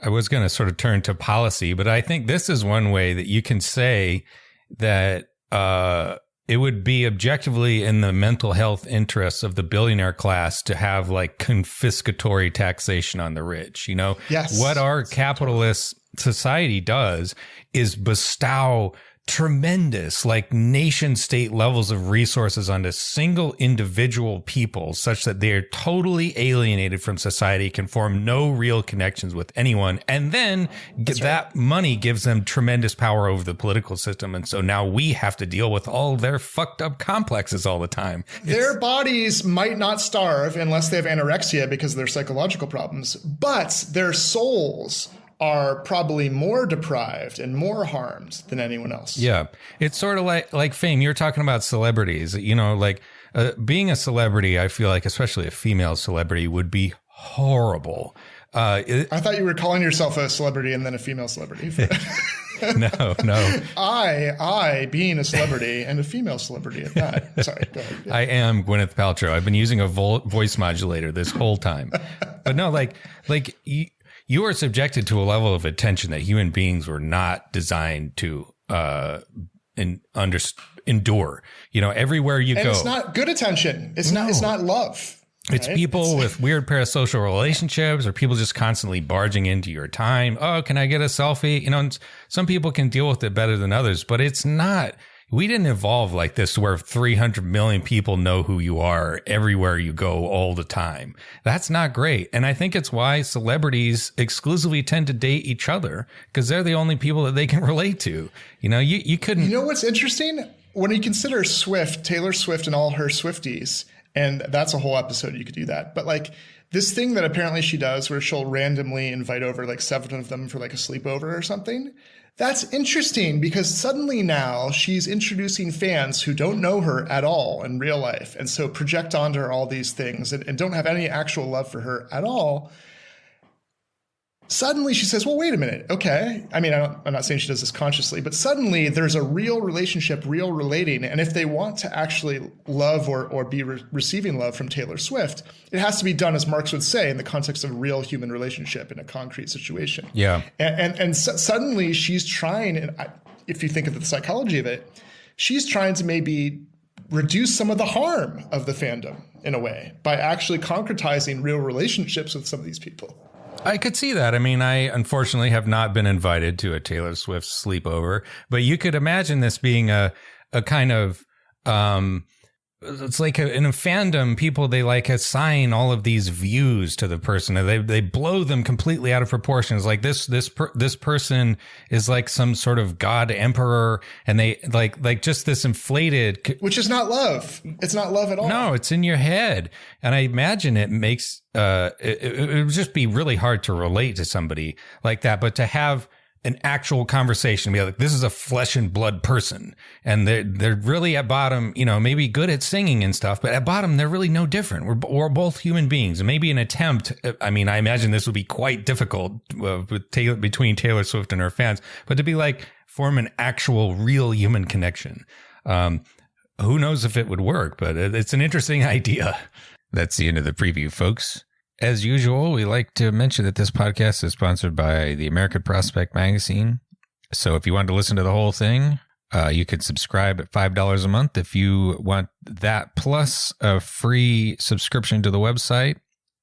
I was going to sort of turn to policy, but I think this is one way that you can say that it would be objectively in the mental health interests of the billionaire class to have like confiscatory taxation on the rich. You know, yes, what our capitalist society does is bestow tremendous like nation state levels of resources onto single individual people such that they're totally alienated from society, can form no real connections with anyone. And then that money gives them tremendous power over the political system. And so now we have to deal with all their fucked up complexes all the time. Their bodies might not starve unless they have anorexia because of their psychological problems, but their souls are probably more deprived and more harmed than anyone else. Yeah. It's sort of like fame. You're talking about celebrities, you know, like being a celebrity, I feel like, especially a female celebrity, would be horrible. I thought you were calling yourself a celebrity and then a female celebrity. No. I being a celebrity and a female celebrity at that. Sorry, go ahead. Yeah. I am Gwyneth Paltrow. I've been using a voice modulator this whole time. But no, you are subjected to a level of attention that human beings were not designed to endure. You know, everywhere you go. It's not good attention. It's not love. It's right? People with weird parasocial relationships, or people just constantly barging into your time. Oh, can I get a selfie? You know, some people can deal with it better than others, but it's not. We didn't evolve like this where 300 million people know who you are everywhere you go all the time. That's not great. And I think it's why celebrities exclusively tend to date each other, because they're the only people that they can relate to. You know, you couldn't. You know what's interesting? When you consider Taylor Swift and all her Swifties, and that's a whole episode, you could do that. But like this thing that apparently she does where she'll randomly invite over like 7 of them for like a sleepover or something. That's interesting because suddenly now she's introducing fans who don't know her at all in real life, and so project onto her all these things and don't have any actual love for her at all. Suddenly she says, well, wait a minute. Okay. I mean, I'm not saying she does this consciously, but suddenly there's a real relationship, real relating. And if they want to actually love or be receiving love from Taylor Swift, it has to be done, as Marx would say, in the context of a real human relationship in a concrete situation. Yeah. And suddenly she's trying, and if you think of the psychology of it, she's trying to maybe reduce some of the harm of the fandom in a way by actually concretizing real relationships with some of these people. I could see that. I mean, I unfortunately have not been invited to a Taylor Swift sleepover, but you could imagine this being a kind of, it's like in a fandom, people, they like assign all of these views to the person. They blow them completely out of proportion. It's like this person is like some sort of god emperor, and they like just this inflated, which is not love. It's not love at all. No, it's in your head. And I imagine it makes, it would just be really hard to relate to somebody like that, but to have an actual conversation, be like, this is a flesh and blood person, and they're really at bottom, you know, maybe good at singing and stuff, but at bottom they're really no different. We're both human beings, and maybe an attempt. I mean, I imagine this would be quite difficult between Taylor Swift and her fans, but to be like form an actual real human connection. Who knows if it would work, but it's an interesting idea. That's the end of the preview, folks. As usual, we like to mention that this podcast is sponsored by the American Prospect Magazine. So if you want to listen to the whole thing, you can subscribe at $5 a month. If you want that, plus a free subscription to the website,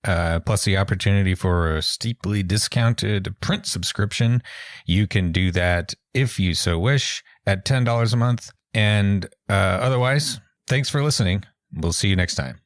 plus the opportunity for a steeply discounted print subscription, you can do that if you so wish at $10 a month. And otherwise, thanks for listening. We'll see you next time.